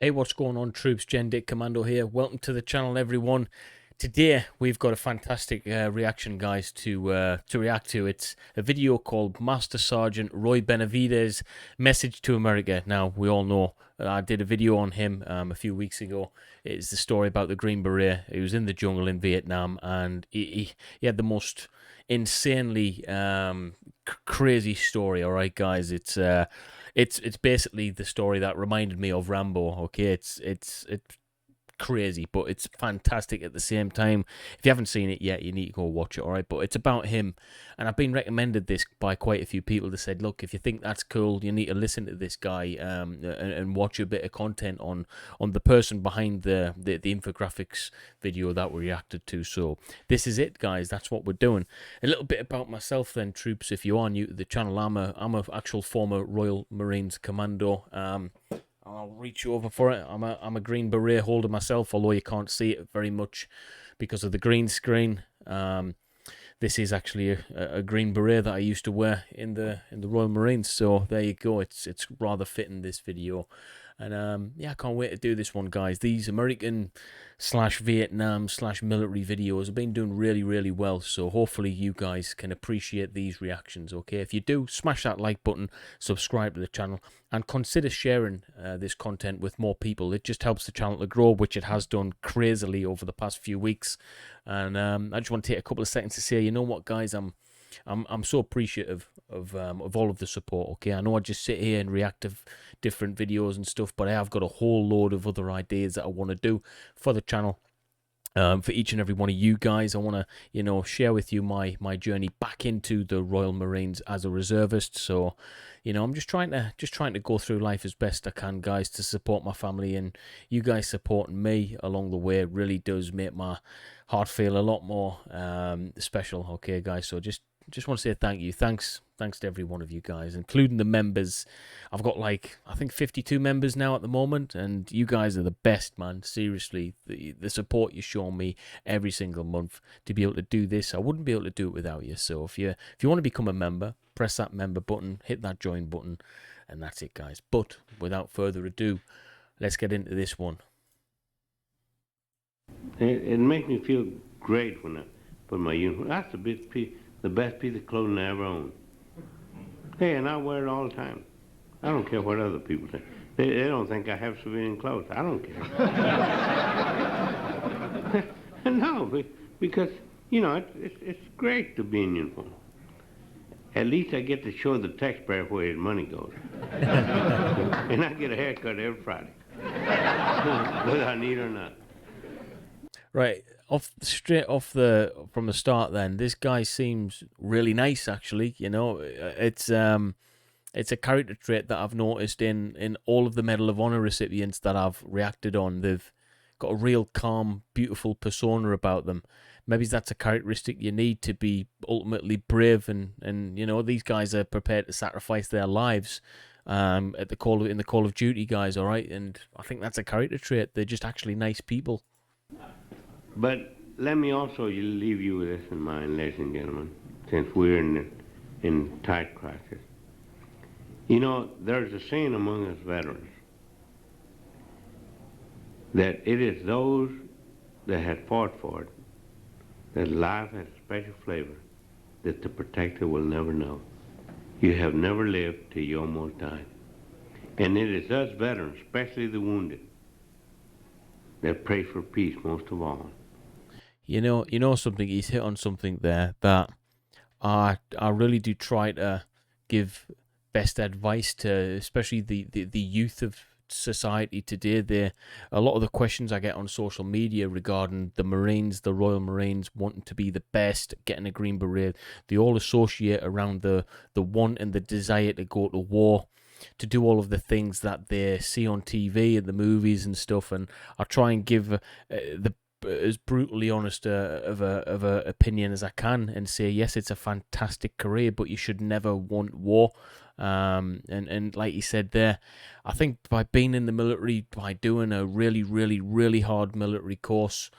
Hey, what's going on, troops? Dit Commando here. Welcome to the channel, everyone. Today we've got a fantastic reaction, guys, to react to. It's a video called Master Sergeant Roy Benavidez Message to America. Now, we all know I did a video on him a few weeks ago. It's the story about the Green Beret. He was in the jungle in Vietnam, and he had the most insanely crazy story. All right, guys, it's basically the story that reminded me of Rambo. Okay, it's crazy, but it's fantastic at the same time. If you haven't seen it yet, you need to go watch it, all right? But it's about him, and I've been recommended this by quite a few people that said, look, if you think that's cool, you need to listen to this guy and watch a bit of content on the person behind the infographics video that we reacted to. So this is it, guys. That's what we're doing. A little bit about myself then, troops. If you are new to the channel, I'm a actual former Royal Marines commando. I'll reach you over for it. I'm a Green Beret holder myself, although you can't see it very much because of the green screen. This is actually a Green Beret that I used to wear in the Royal Marines. So there you go. It's rather fitting, this video. And yeah, I can't wait to do this one, guys. These American / Vietnam / military videos have been doing really well, so hopefully you guys can appreciate these reactions. Okay, if you do, smash that like button, subscribe to the channel, and consider sharing this content with more people. It just helps the channel to grow, which it has done crazily over the past few weeks. And I just want to take a couple of seconds to say, you know what, guys, I'm so appreciative of all of the support. Okay, I know I just sit here and react to different videos and stuff, but I have got a whole load of other ideas that I want to do for the channel. For each and every one of you guys, I want to, share with you my journey back into the Royal Marines as a reservist. So, I'm just trying to go through life as best I can, guys, to support my family, and you guys supporting me along the way really does make my heart feel a lot more special. Okay, guys, so just want to say thank you. Thanks to every one of you guys, including the members. I've got I think 52 members now at the moment, and you guys are the best, man. Seriously, the support you show me every single month to be able to do this, I wouldn't be able to do it without you. So if you want to become a member, press that member button, hit that join button, and that's it, guys. But without further ado, let's get into this one. It makes me feel great when I put my uniform. That's the best piece of clothing I ever owned. Hey, and I wear it all the time. I don't care what other people think. They don't think I have civilian clothes. I don't care. No, because, it's great to be in uniform. At least I get to show the taxpayer where his money goes. And I get a haircut every Friday, whether I need or not. Right, from the start then, this guy seems really nice, actually. It's a character trait that I've noticed in all of the Medal of Honor recipients that I've reacted on. They've got a real calm, beautiful persona about them. Maybe that's a characteristic you need to be ultimately brave, and these guys are prepared to sacrifice their lives in the Call of Duty, guys, all right? And I think that's a character trait. They're just actually nice people. But let me also leave you with this in mind, ladies and gentlemen, since we're in tight crisis. There's a saying among us veterans that it is those that have fought for it, that life has a special flavor that the protector will never know. You have never lived till you almost died. And it is us veterans, especially the wounded, that pray for peace most of all. You know something, he's hit on something there that I really do try to give best advice to, especially the youth of society today. A lot of the questions I get on social media regarding the Marines, the Royal Marines, wanting to be the best, getting a Green Beret, they all associate around the want and the desire to go to war, to do all of the things that they see on TV and the movies and stuff. And I try and give as brutally honest of a opinion as I can, and say, yes, it's a fantastic career, but you should never want war. And like you said there, I think by being in the military, by doing a really hard military course,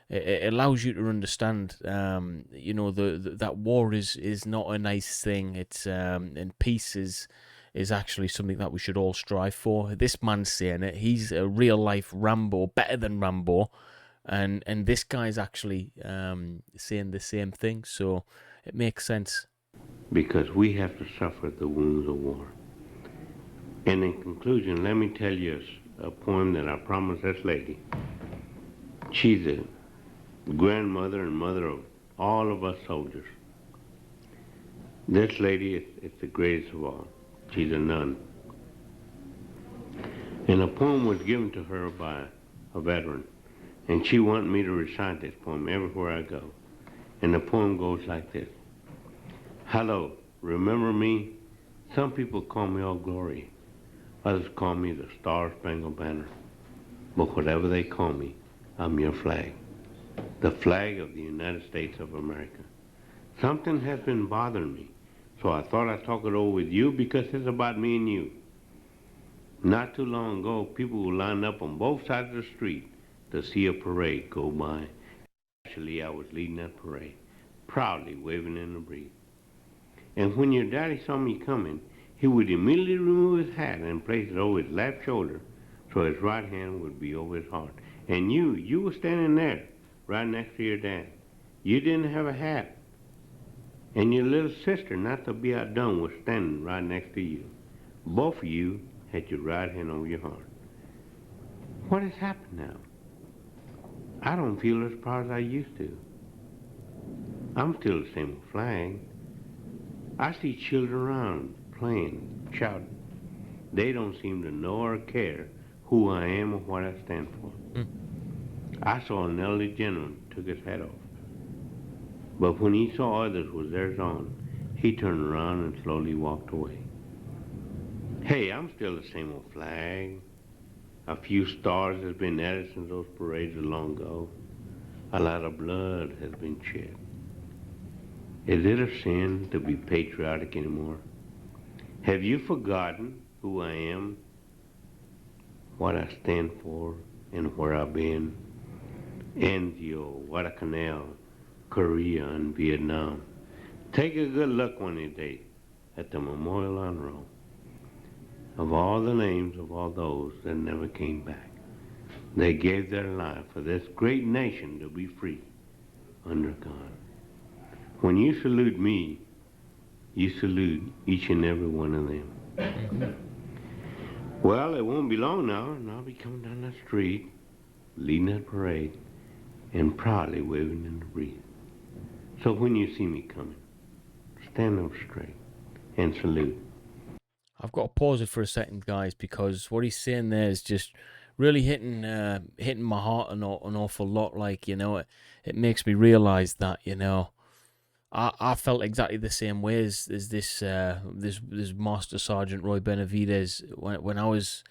it allows you to understand, that war is not a nice thing. It's and peace is is actually something that we should all strive for. This man's saying it. He's a real life Rambo, better than Rambo, and this guy's actually saying the same thing. So it makes sense. Because we have to suffer the wounds of war. And in conclusion, let me tell you a poem that I promised this lady. She's the grandmother and mother of all of us soldiers. This lady is the greatest of all. She's a nun. And a poem was given to her by a veteran. And she wanted me to recite this poem everywhere I go. And the poem goes like this. Hello, remember me? Some people call me All Glory. Others call me the Star-Spangled Banner. But whatever they call me, I'm your flag. The flag of the United States of America. Something has been bothering me, so I thought I'd talk it over with you because it's about me and you. Not too long ago, people were lined up on both sides of the street to see a parade go by. Actually, I was leading that parade, proudly waving in the breeze. And when your daddy saw me coming, he would immediately remove his hat and place it over his left shoulder so his right hand would be over his heart. And you were standing there, right next to your dad. You didn't have a hat. And your little sister, not to be outdone, was standing right next to you. Both of you had your right hand over your heart. What has happened now? I don't feel as proud as I used to. I'm still the same old flag. I see children around, playing, shouting. They don't seem to know or care who I am or what I stand for. I saw an elderly gentleman took his hat off. But when he saw others with theirs on, he turned around and slowly walked away. Hey, I'm still the same old flag. A few stars has been added since those parades long ago. A lot of blood has been shed. Is it a sin to be patriotic anymore? Have you forgotten who I am, what I stand for, and where I've been? Anzio, Guadalcanal, Korea, and Vietnam. Take a good look one of these days at the memorial on Rome of all the names of all those that never came back. They gave their life for this great nation to be free under God. When you salute me, you salute each and every one of them. Well, it won't be long now, and I'll be coming down that street, leading that parade, and proudly waving in the breeze. So when you see me coming, stand up straight and salute. I've got to pause it for a second, guys, because what he's saying there is just really hitting my heart an awful lot. Like, it makes me realize that, I felt exactly the same way as this Master Sergeant Roy Benavidez when I was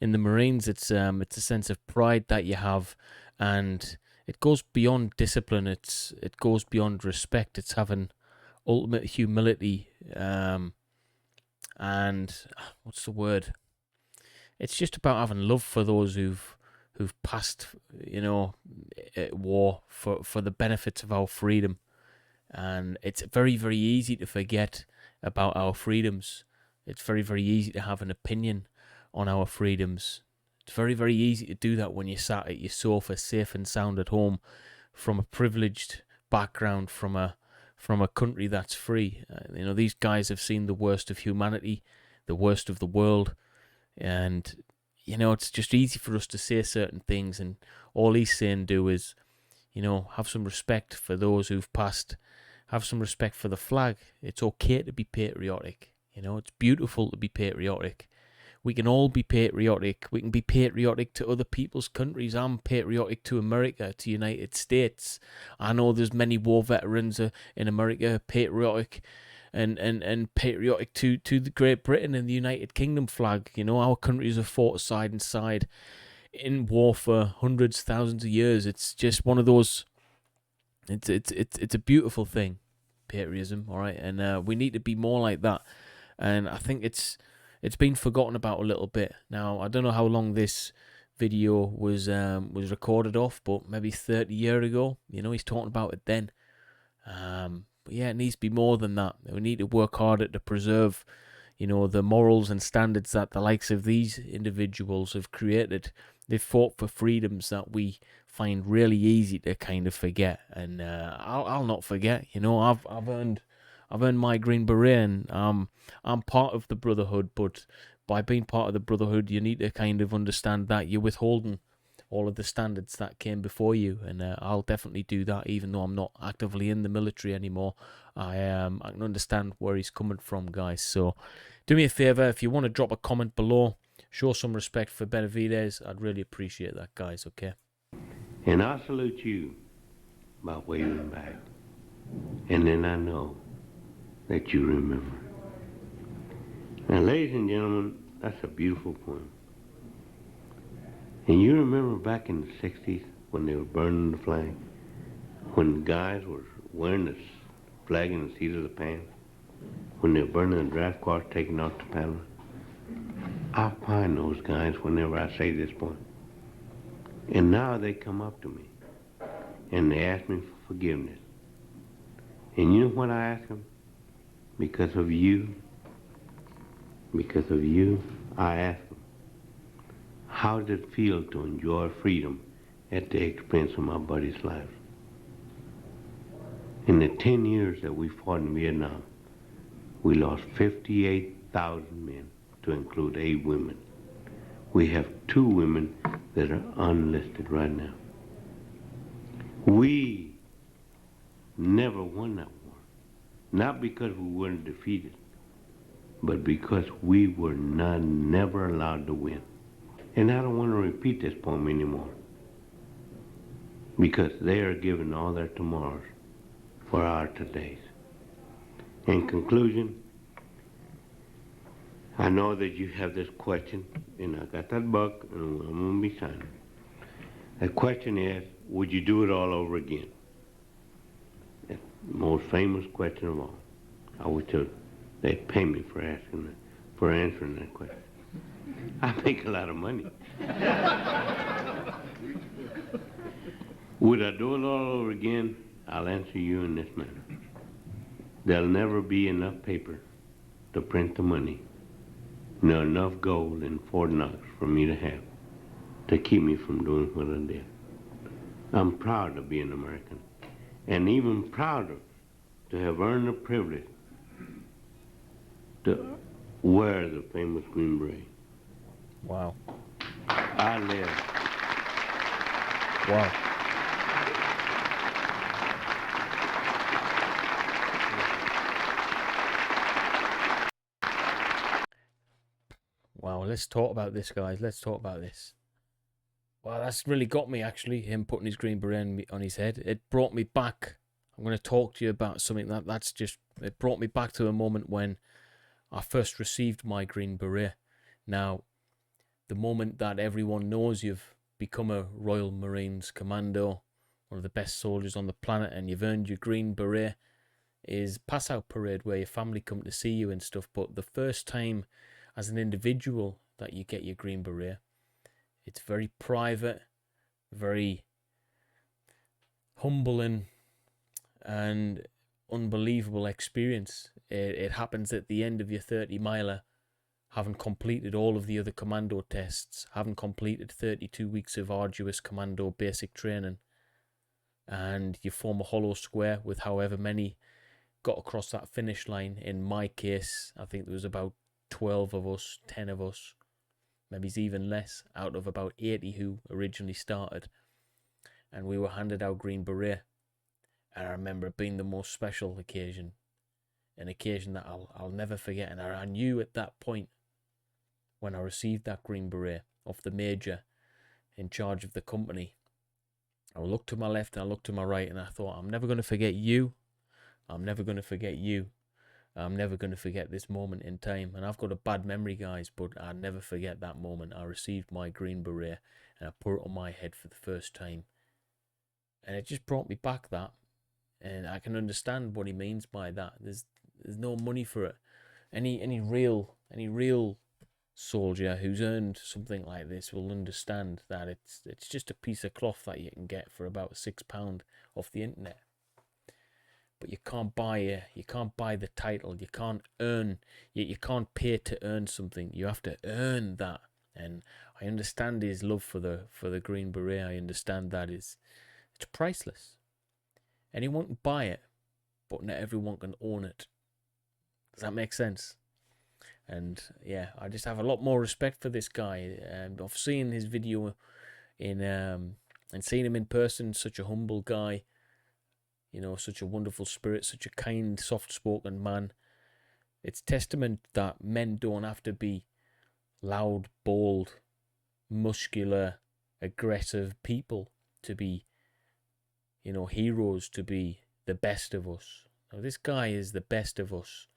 in the Marines. It's a sense of pride that you have, and it goes beyond discipline. It goes beyond respect. It's having ultimate humility. And what's the word? It's just about having love for those who've passed, war for the benefits of our freedom. And it's very, very easy to forget about our freedoms. It's very, very easy to have an opinion on our freedoms. It's very, very easy to do that when you're sat at your sofa, safe and sound at home, from a privileged background, from a country that's free. These guys have seen the worst of humanity, the worst of the world, and it's just easy for us to say certain things, and all he's saying is, have some respect for those who've passed, have some respect for the flag. It's okay to be patriotic. It's beautiful to be patriotic. We can all be patriotic. We can be patriotic to other people's countries. I'm patriotic to America, to United States. I know there's many war veterans in America, patriotic and patriotic to the Great Britain and the United Kingdom flag. Our countries have fought side and side in war for hundreds, thousands of years. It's just one of those. It's a beautiful thing, patriotism. All right, and we need to be more like that. And I think it's been forgotten about a little bit. Now, I don't know how long this video was recorded off, but maybe 30 years ago. He's talking about it then. But yeah, it needs to be more than that. We need to work harder to preserve, you know, the morals and standards that the likes of these individuals have created. They've fought for freedoms that we find really easy to kind of forget, and I'll not forget. You know, I've earned my Green Beret, and I'm part of the Brotherhood. But by being part of the Brotherhood, you need to kind of understand that you're withholding all of the standards that came before you, and I'll definitely do that, even though I'm not actively in the military anymore. I can understand where he's coming from, guys. So do me a favor, if you want to drop a comment below, show some respect for Benavidez. I'd really appreciate that, guys. Okay. And I salute you by waving back. And then I know that you remember. Now, ladies and gentlemen, that's a beautiful poem. And you remember back in the 60s when they were burning the flag? When the guys were wearing the flag in the seat of the pants? When they were burning the draft cards taking out the panel? I find those guys whenever I say this poem. And now they come up to me and they ask me for forgiveness. And you know what I ask them? Because of you, I ask them, how does it feel to enjoy freedom at the expense of my buddies' lives? In the 10 years that we fought in Vietnam, we lost 58,000 men, to include 8 women. We have 2 women that are unlisted right now. We never won that war, not because we weren't defeated, but because we were never allowed to win. And I don't want to repeat this poem anymore, because they are giving all their tomorrows for our todays. In conclusion, I know that you have this question, and I got that book, and I'm going to be signing. The question is, would you do it all over again? The most famous question of all. I wish they'd pay me for answering that question. I make a lot of money. Would I do it all over again? I'll answer you in this manner. There'll never be enough paper to print the money, nor enough gold in Fort Knox for me to have to keep me from doing what I did. I'm proud to be an American, and even prouder to have earned the privilege to wear the famous Green Beret. Wow. I live. Wow. Wow, let's talk about this, guys. Let's talk about this. Wow, that's really got me, actually, him putting his Green Beret on his head. It brought me back. I'm going to talk to you about something it brought me back to a moment when I first received my Green Beret. Now, the moment that everyone knows you've become a Royal Marines Commando, one of the best soldiers on the planet, and you've earned your Green Beret, is pass-out parade where your family come to see you and stuff. But the first time as an individual that you get your Green Beret, it's very private, very humbling, and unbelievable experience. It happens at the end of your 30-miler, having completed all of the other commando tests, having completed 32 weeks of arduous commando basic training, and you form a hollow square with however many got across that finish line. In my case, I think there was about 12 of us, 10 of us, maybe it's even less, out of about 80 who originally started, and we were handed out Green Beret. And I remember it being the most special occasion, an occasion that I'll never forget. And I knew at that point, when I received that Green Beret off the major in charge of the company, I looked to my left and I looked to my right, and I thought, I'm never going to forget you. I'm never going to forget you. I'm never going to forget this moment in time. And I've got a bad memory, guys, but I'll never forget that moment. I received my Green Beret and I put it on my head for the first time. And it just brought me back, that. And I can understand what he means by that. There's no money for it. Any real soldier who's earned something like this will understand that it's just a piece of cloth that you can get for about £6 off the internet. but you can't buy it. You can't buy the title. You can't earn. You can't pay to earn something. You have to earn that. And I understand his love for the Green Beret. I understand that it's priceless. Anyone can buy it, but not everyone can own it. Does that make sense? And yeah, I just have a lot more respect for this guy. And I've seen his video and seen him in person. Such a humble guy, you know, such a wonderful spirit, such a kind, soft-spoken man. It's testament that men don't have to be loud, bold, muscular, aggressive people to be, you know, heroes, to be the best of us. Now, this guy is the best of us,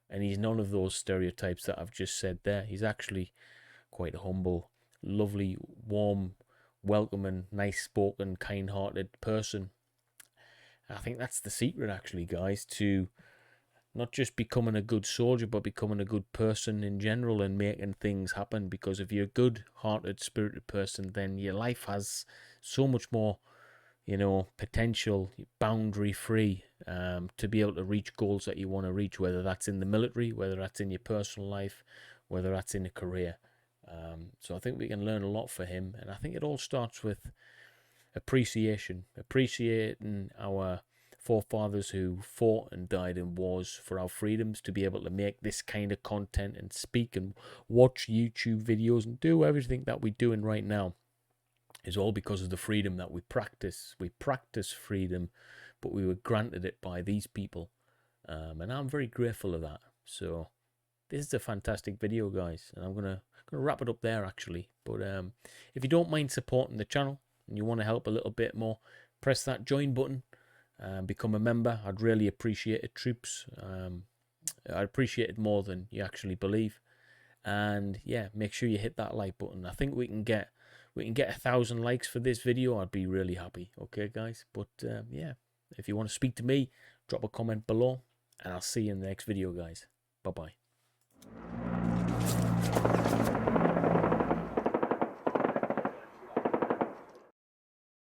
and he's none of those stereotypes that I've just said there. He's actually quite a humble, lovely, warm, welcoming, nice-spoken, kind-hearted person. I think that's the secret, actually, guys, to not just becoming a good soldier, but becoming a good person in general and making things happen. Because if you're a good-hearted, spirited person, then your life has so much more, you know, potential, boundary-free, to be able to reach goals that you want to reach, whether that's in the military, whether that's in your personal life, whether that's in a career. So I think we can learn a lot for him, and I think it all starts with appreciating our forefathers who fought and died in wars for our freedoms, to be able to make this kind of content and speak and watch YouTube videos and do everything that we're doing right now is all because of the freedom that we practice. We practice freedom, but we were granted it by these people, and I'm very grateful of that. So this is a fantastic video, guys, and I'm gonna wrap it up there, actually. But if you don't mind supporting the channel and you want to help a little bit more, press that join button and become a member. I'd really appreciate it, troops. I'd appreciate it more than you actually believe. And yeah, make sure you hit that like button. I think we can get 1,000 likes for this video. I'd be really happy. Okay, guys. But yeah, if you want to speak to me, drop a comment below, and I'll see you in the next video, guys. Bye bye.